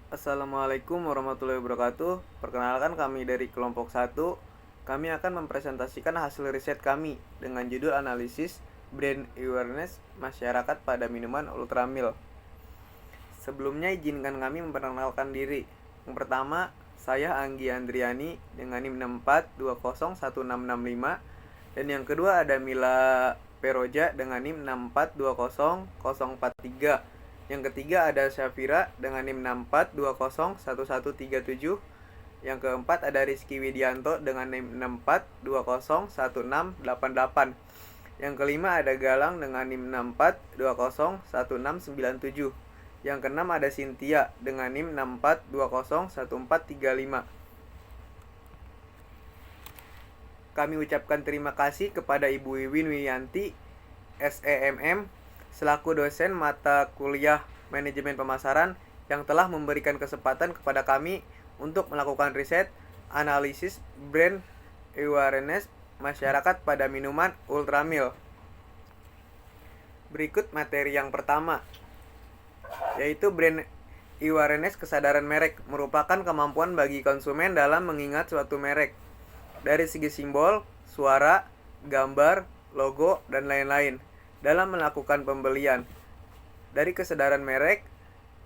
Assalamualaikum warahmatullahi wabarakatuh. Perkenalkan kami dari kelompok 1. Kami akan mempresentasikan hasil riset kami dengan judul analisis brand awareness masyarakat pada minuman Ultramil. Sebelumnya izinkan kami memperkenalkan diri. Yang pertama, saya Anggi Andriani dengan NIM 64201665, dan yang kedua ada Mila Peroja dengan NIM 64200043. Yang ketiga ada Syafira dengan NIM 64201137. Yang keempat ada Rizky Widianto dengan NIM 64201688. Yang kelima ada Galang dengan NIM 64201697. Yang keenam ada Cynthia dengan NIM 64201435. Kami ucapkan terima kasih kepada Ibu Wiwin Wiyanti, SEMM, selaku dosen mata kuliah Manajemen Pemasaran yang telah memberikan kesempatan kepada kami untuk melakukan riset analisis brand awareness masyarakat pada minuman Ultramil. Berikut materi yang pertama, yaitu brand awareness kesadaran merek merupakan kemampuan bagi konsumen dalam mengingat suatu merek dari segi simbol, suara, gambar, logo, dan lain-lain dalam melakukan pembelian. Dari kesadaran merek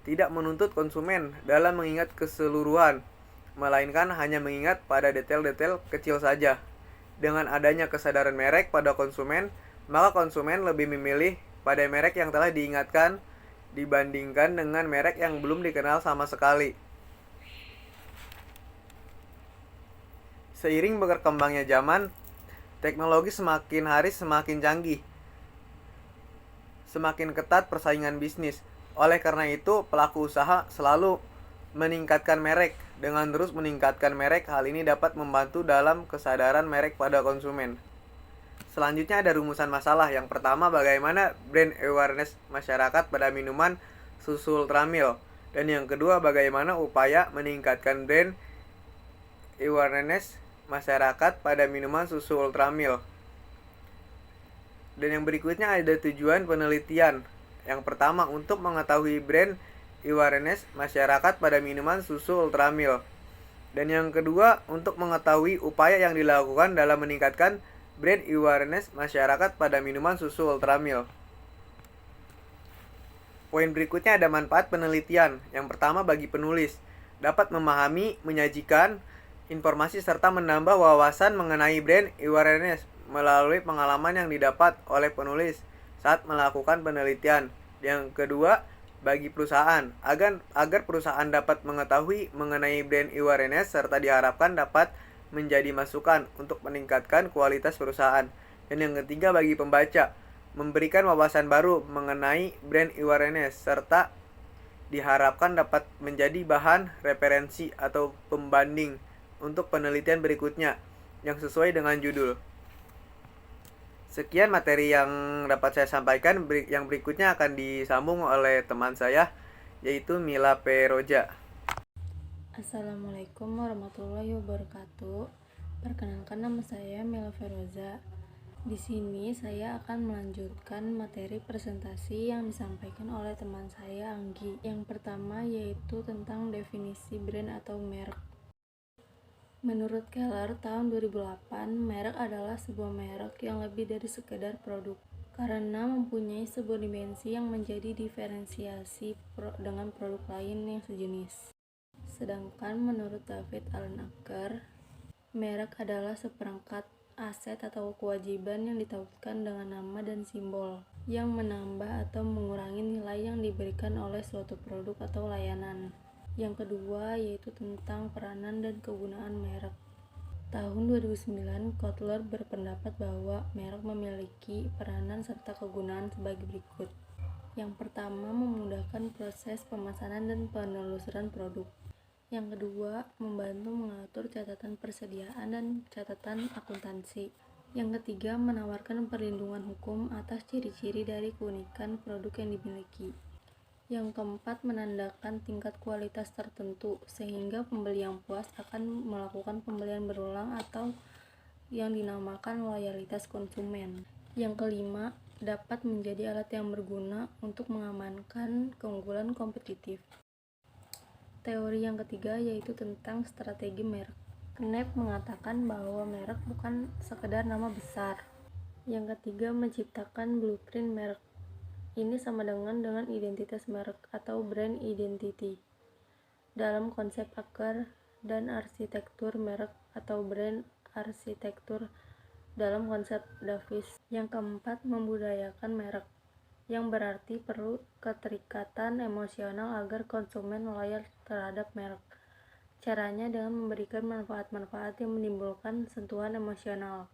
tidak menuntut konsumen dalam mengingat keseluruhan, melainkan hanya mengingat pada detail-detail kecil saja. Dengan adanya kesadaran merek pada konsumen, maka konsumen lebih memilih pada merek yang telah diingatkan dibandingkan dengan merek yang belum dikenal sama sekali. Seiring berkembangnya zaman, teknologi semakin hari semakin canggih. Semakin ketat persaingan bisnis. Oleh karena itu, pelaku usaha selalu meningkatkan merek. Dengan terus meningkatkan merek, hal ini dapat membantu dalam kesadaran merek pada konsumen. Selanjutnya ada rumusan masalah. Yang pertama, bagaimana brand awareness masyarakat pada minuman susu Ultramil. Dan yang kedua, bagaimana upaya meningkatkan brand awareness masyarakat pada minuman susu Ultramil. Dan yang berikutnya ada tujuan penelitian. Yang pertama, untuk mengetahui brand awareness masyarakat pada minuman susu Ultramil. Dan yang kedua, untuk mengetahui upaya yang dilakukan dalam meningkatkan brand awareness masyarakat pada minuman susu Ultramil. Poin berikutnya ada manfaat penelitian. Yang pertama, bagi penulis, dapat memahami, menyajikan informasi serta menambah wawasan mengenai brand awareness melalui pengalaman yang didapat oleh penulis saat melakukan penelitian. Yang kedua, bagi perusahaan, agar perusahaan dapat mengetahui mengenai brand awareness serta diharapkan dapat menjadi masukan untuk meningkatkan kualitas perusahaan. Dan yang ketiga, bagi pembaca, memberikan wawasan baru mengenai brand awareness serta diharapkan dapat menjadi bahan referensi atau pembanding untuk penelitian berikutnya yang sesuai dengan judul. Sekian materi yang dapat saya sampaikan. Yang berikutnya akan disambung oleh teman saya, yaitu Mila Peroja. Assalamualaikum warahmatullahi wabarakatuh. Perkenalkan, nama saya Mila Feroza. Di sini saya akan melanjutkan materi presentasi yang disampaikan oleh teman saya Anggi. Yang pertama yaitu tentang definisi brand atau merek. Menurut Keller tahun 2008, merek adalah sebuah merek yang lebih dari sekedar produk, karena mempunyai sebuah dimensi yang menjadi diferensiasi dengan produk lain yang sejenis. Sedangkan menurut David Allen Acker, merek adalah seperangkat aset atau kewajiban yang ditautkan dengan nama dan simbol, yang menambah atau mengurangi nilai yang diberikan oleh suatu produk atau layanan. Yang kedua yaitu tentang peranan dan kegunaan merek. Tahun 2009, Kotler berpendapat bahwa merek memiliki peranan serta kegunaan sebagai berikut. Yang pertama, memudahkan proses pemesanan dan penelusuran produk. Yang kedua, membantu mengatur catatan persediaan dan catatan akuntansi. Yang ketiga, menawarkan perlindungan hukum atas ciri-ciri dari keunikan produk yang dimiliki. Yang keempat, menandakan tingkat kualitas tertentu sehingga pembeli yang puas akan melakukan pembelian berulang atau yang dinamakan loyalitas konsumen. Yang kelima, dapat menjadi alat yang berguna untuk mengamankan keunggulan kompetitif. Teori yang ketiga yaitu tentang strategi merek. Knapp mengatakan bahwa merek bukan sekedar nama besar. Yang ketiga, menciptakan blueprint merek. Ini sama dengan identitas merek atau brand identity. Dalam konsep akar dan arsitektur merek atau brand arsitektur dalam konsep Davis. Yang keempat, membudayakan merek, yang berarti perlu keterikatan emosional agar konsumen loyal terhadap merek. Caranya dengan memberikan manfaat-manfaat yang menimbulkan sentuhan emosional.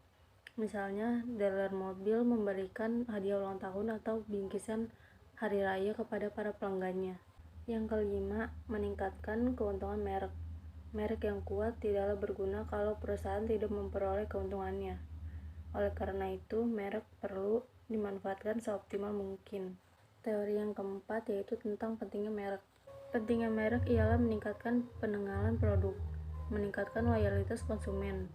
Misalnya, dealer mobil memberikan hadiah ulang tahun atau bingkisan hari raya kepada para pelanggannya. Yang kelima, meningkatkan keuntungan merek. Merek yang kuat tidaklah berguna kalau perusahaan tidak memperoleh keuntungannya. Oleh karena itu, merek perlu dimanfaatkan seoptimal mungkin. Teori yang keempat yaitu tentang pentingnya merek. Pentingnya merek ialah meningkatkan pengenalan produk, meningkatkan loyalitas konsumen,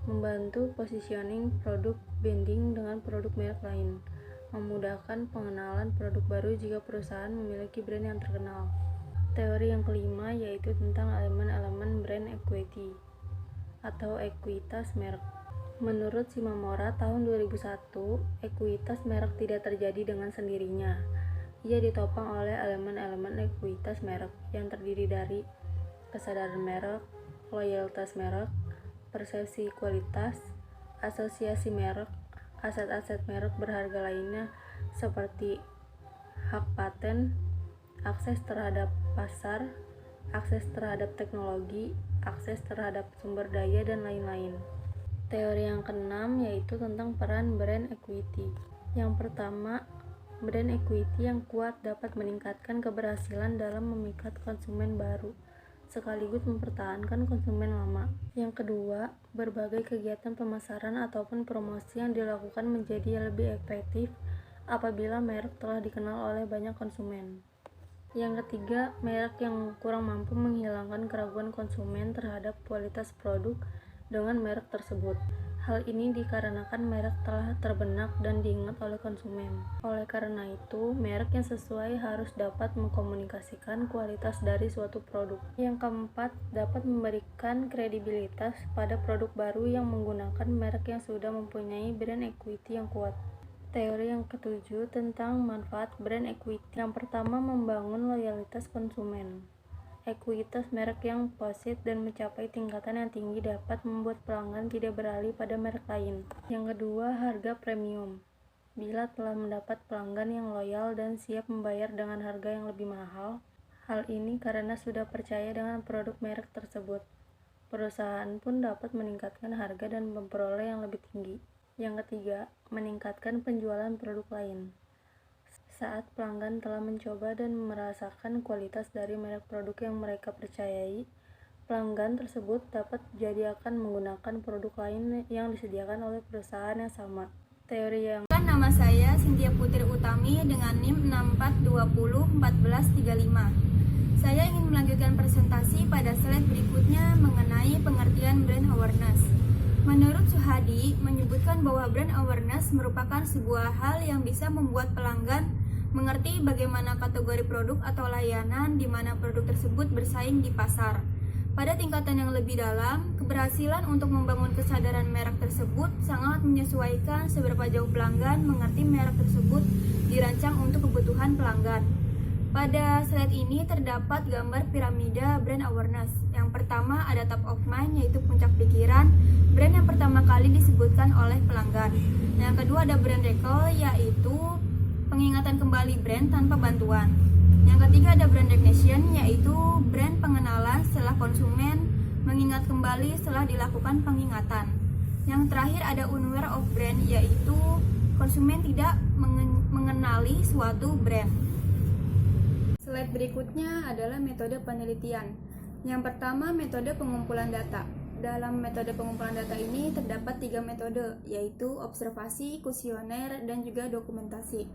membantu positioning produk banding dengan produk merek lain, memudahkan pengenalan produk baru jika perusahaan memiliki brand yang terkenal. Teori yang kelima yaitu tentang elemen-elemen brand equity atau ekuitas merek. Menurut Shimamura tahun 2001, ekuitas merek tidak terjadi dengan sendirinya. Ia ditopang oleh elemen-elemen ekuitas merek yang terdiri dari kesadaran merek, loyalitas merek, persepsi kualitas, asosiasi merek, aset-aset merek berharga lainnya seperti hak paten, akses terhadap pasar, akses terhadap teknologi, akses terhadap sumber daya, dan lain-lain. Teori yang keenam yaitu tentang peran brand equity. Yang pertama, brand equity yang kuat dapat meningkatkan keberhasilan dalam memikat konsumen baru sekaligus mempertahankan konsumen lama. Yang kedua, berbagai kegiatan pemasaran ataupun promosi yang dilakukan menjadi lebih efektif apabila merek telah dikenal oleh banyak konsumen. Yang ketiga, merek yang kurang mampu menghilangkan keraguan konsumen terhadap kualitas produk dengan merek tersebut. Hal ini dikarenakan merek telah terbenak dan diingat oleh konsumen. Oleh karena itu, merek yang sesuai harus dapat mengkomunikasikan kualitas dari suatu produk. Yang keempat, dapat memberikan kredibilitas pada produk baru yang menggunakan merek yang sudah mempunyai brand equity yang kuat. Teori yang ketujuh tentang manfaat brand equity. Yang pertama, membangun loyalitas konsumen. Ekuitas merek yang positif dan mencapai tingkatan yang tinggi dapat membuat pelanggan tidak beralih pada merek lain. Yang kedua, harga premium. Bila telah mendapat pelanggan yang loyal dan siap membayar dengan harga yang lebih mahal, hal ini karena sudah percaya dengan produk merek tersebut. Perusahaan pun dapat meningkatkan harga dan memperoleh yang lebih tinggi. Yang ketiga, meningkatkan penjualan produk lain. Saat pelanggan telah mencoba dan merasakan kualitas dari merek produk yang mereka percayai, pelanggan tersebut dapat jadi akan menggunakan produk lain yang disediakan oleh perusahaan yang sama. Teori yang Nama saya Cynthia Putri Utami dengan NIM 64201435. Saya ingin melanjutkan presentasi pada slide berikutnya mengenai pengertian brand awareness. Menurut Suhadi, menyebutkan bahwa brand awareness merupakan sebuah hal yang bisa membuat pelanggan mengerti bagaimana kategori produk atau layanan di mana produk tersebut bersaing di pasar. Pada tingkatan yang lebih dalam, keberhasilan untuk membangun kesadaran merek tersebut sangat menyesuaikan seberapa jauh pelanggan mengerti merek tersebut dirancang untuk kebutuhan pelanggan. Pada slide ini terdapat gambar piramida brand awareness. Yang pertama ada top of mind, yaitu puncak pikiran, brand yang pertama kali disebutkan oleh pelanggan. Yang kedua ada brand recall, yaitu pengingatan kembali brand tanpa bantuan. Yang ketiga ada brand recognition, yaitu brand pengenalan setelah konsumen mengingat kembali setelah dilakukan pengingatan. Yang terakhir ada unaware of brand, yaitu konsumen tidak mengenali suatu brand. Slide berikutnya adalah metode penelitian. Yang pertama, metode pengumpulan data. Dalam metode pengumpulan data ini terdapat 3 metode, yaitu observasi, kuesioner, dan juga dokumentasi.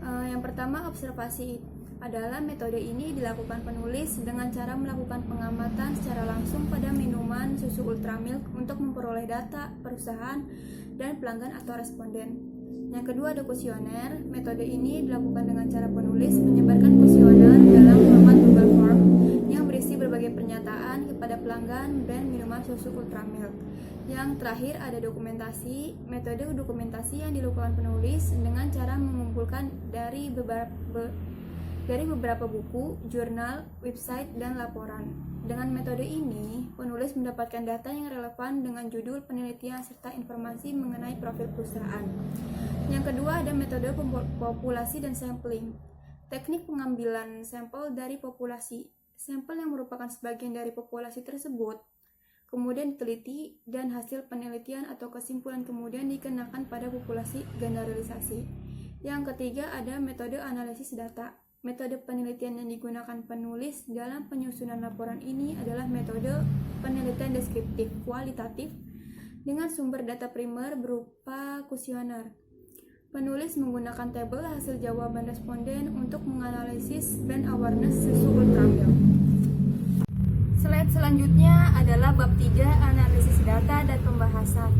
Yang pertama, observasi adalah metode ini dilakukan penulis dengan cara melakukan pengamatan secara langsung pada minuman susu ultramilk untuk memperoleh data perusahaan dan pelanggan atau responden. Yang kedua ada kuesioner. Metode ini dilakukan dengan cara penulis menyebarkan kuesioner dalam format Google Form yang berisi berbagai pernyataan kepada pelanggan brand minuman susu Ultramilk. Yang terakhir ada dokumentasi, metode dokumentasi yang dilakukan penulis dengan cara mengumpulkan dari beberapa buku, jurnal, website, dan laporan. Dengan metode ini, penulis mendapatkan data yang relevan dengan judul penelitian serta informasi mengenai profil perusahaan. Yang kedua ada metode populasi dan sampling. Teknik pengambilan sampel dari populasi. Sampel yang merupakan sebagian dari populasi tersebut kemudian diteliti dan hasil penelitian atau kesimpulan kemudian dikenakan pada populasi generalisasi. Yang ketiga ada metode analisis data. Metode penelitian yang digunakan penulis dalam penyusunan laporan ini adalah metode penelitian deskriptif kualitatif dengan sumber data primer berupa kuesioner. Penulis menggunakan tabel hasil jawaban responden untuk menganalisis brand awareness susu Ultramilk. Slide selanjutnya adalah bab 3 analisis data dan pembahasan.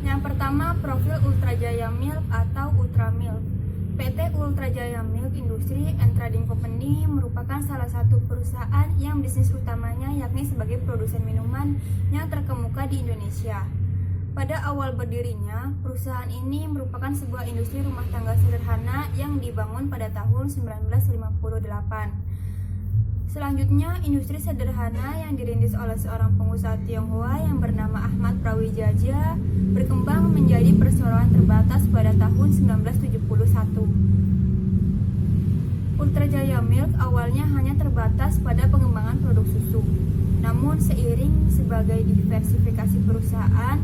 Yang pertama profil Ultrajaya Milk atau Ultramilk. PT Ultrajaya Milk Industry and Trading Company merupakan salah satu perusahaan yang bisnis utamanya yakni sebagai produsen minuman yang terkemuka di Indonesia. Pada awal berdirinya, perusahaan ini merupakan sebuah industri rumah tangga sederhana yang dibangun pada tahun 1958. Selanjutnya, industri sederhana yang dirintis oleh seorang pengusaha Tionghoa yang bernama Ahmad Prawijaja berkembang menjadi perseroan terbatas pada tahun 1971. Ultrajaya Milk awalnya hanya terbatas pada pengembangan produk susu. Namun seiring sebagai diversifikasi perusahaan,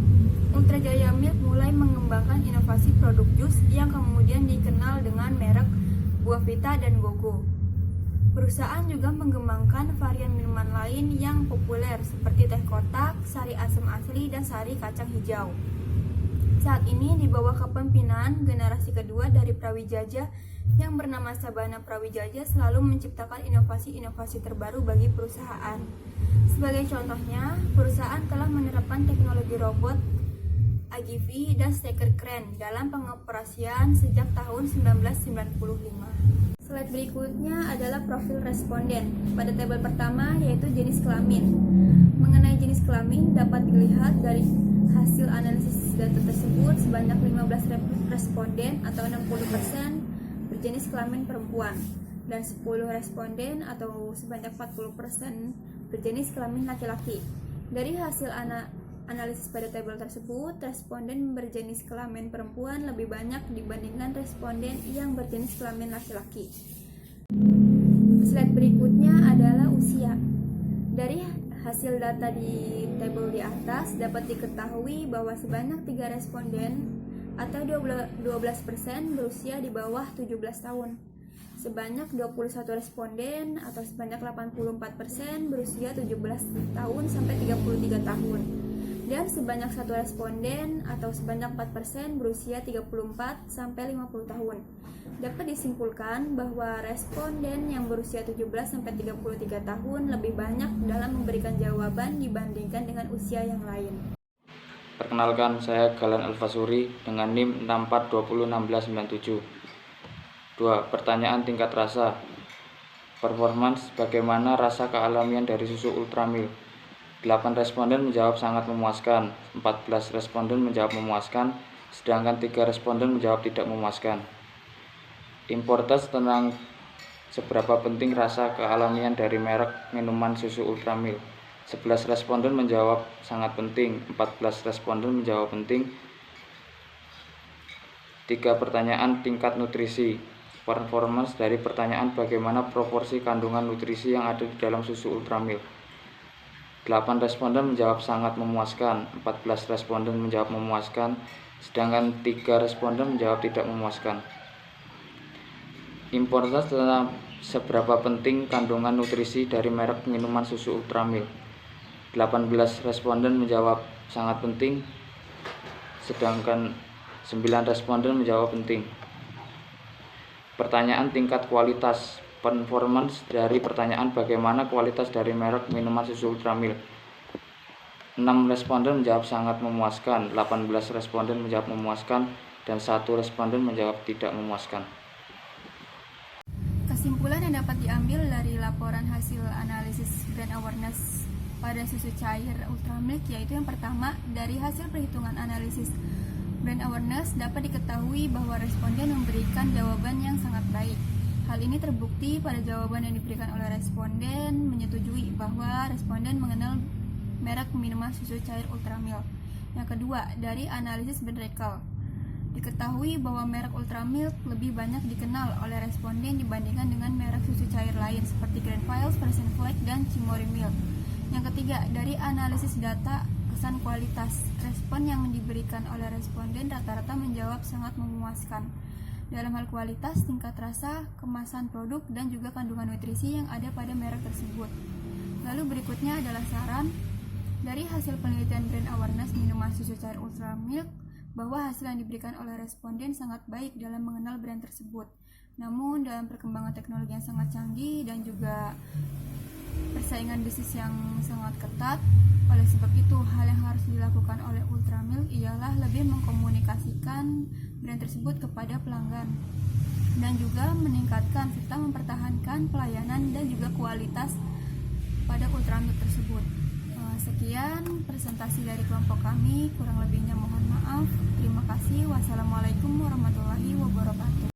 Ultrajaya Milk mulai mengembangkan inovasi produk jus yang kemudian dikenal dengan merek Buavita dan Gogo. Perusahaan juga mengembangkan varian minuman lain yang populer seperti teh kotak, sari asam asli, dan sari kacang hijau. Saat ini di bawah kepemimpinan generasi kedua dari Prawijaja yang bernama Sabana Prawijaja selalu menciptakan inovasi-inovasi terbaru bagi perusahaan. Sebagai contohnya, perusahaan telah menerapkan teknologi robot AGV dan steker kren dalam pengoperasian sejak tahun 1995. Slide berikutnya adalah profil responden. Pada tabel pertama yaitu jenis kelamin. Mengenai jenis kelamin dapat dilihat dari hasil analisis data tersebut sebanyak 15 responden atau 60% berjenis kelamin perempuan dan 10 responden atau sebanyak 40% berjenis kelamin laki-laki. Dari hasil analisis pada tabel tersebut, responden berjenis kelamin perempuan lebih banyak dibandingkan responden yang berjenis kelamin laki-laki. Slide berikutnya adalah usia. Dari hasil data di tabel di atas dapat diketahui bahwa sebanyak 3 responden atau 12% berusia di bawah 17 tahun. Sebanyak 21 responden atau sebanyak 84% berusia 17 tahun sampai 33 tahun. Dan sebanyak 1 responden atau sebanyak 4% berusia 34 sampai 50 tahun. Dapat disimpulkan bahwa responden yang berusia 17 sampai 33 tahun lebih banyak dalam memberikan jawaban dibandingkan dengan usia yang lain. Perkenalkan, saya Galan Alfasuri dengan NIM 64201697. 2. Pertanyaan tingkat rasa. Performance, bagaimana rasa kealamian dari susu Ultramilk? 8 responden menjawab sangat memuaskan, 14 responden menjawab memuaskan, sedangkan 3 responden menjawab tidak memuaskan. Importance tentang seberapa penting rasa kealamian dari merek minuman susu Ultramilk. 11 responden menjawab sangat penting, 14 responden menjawab penting. 3 pertanyaan tingkat nutrisi. Performance dari pertanyaan bagaimana proporsi kandungan nutrisi yang ada di dalam susu Ultramilk. 8 responden menjawab sangat memuaskan, 14 responden menjawab memuaskan, sedangkan 3 responden menjawab tidak memuaskan. Importance tentang seberapa penting kandungan nutrisi dari merek minuman susu Ultramilk. 18 responden menjawab sangat penting, sedangkan 9 responden menjawab penting. Pertanyaan tingkat kualitas. Performance dari pertanyaan bagaimana kualitas dari merek minuman susu Ultramilk. 6 responden menjawab sangat memuaskan, 18 responden menjawab memuaskan, dan 1 responden menjawab tidak memuaskan. Kesimpulan Kesimpulan yang dapat diambil dari laporan hasil analisis brand awareness pada susu cair Ultramilk yaitu yang pertama, dari hasil perhitungan analisis brand awareness dapat diketahui bahwa responden memberikan jawaban yang sangat baik. Hal ini terbukti pada jawaban yang diberikan oleh responden menyetujui bahwa responden mengenal merek minuman susu cair Ultramilk. Yang kedua, dari analisis brand recall diketahui bahwa merek Ultramilk lebih banyak dikenal oleh responden dibandingkan dengan merek susu cair lain seperti Grand Files, Frozen Flake, dan Cimory Milk. Yang ketiga, dari analisis data kesan kualitas, respon yang diberikan oleh responden rata-rata menjawab sangat memuaskan dalam hal kualitas, tingkat rasa, kemasan produk, dan juga kandungan nutrisi yang ada pada merek tersebut. Lalu berikutnya adalah saran dari hasil penelitian brand awareness minuman susu cair Ultramilk bahwa hasil yang diberikan oleh responden sangat baik dalam mengenal brand tersebut. Namun dalam perkembangan teknologi yang sangat canggih dan juga persaingan bisnis yang sangat ketat, oleh sebab itu hal yang harus dilakukan oleh Ultramilk ialah lebih mengkomunikasikan brand tersebut kepada pelanggan dan juga meningkatkan serta mempertahankan pelayanan dan juga kualitas pada Ultramilk tersebut. Sekian presentasi dari kelompok kami, kurang lebihnya mohon maaf. Terima kasih. Wassalamualaikum warahmatullahi wabarakatuh.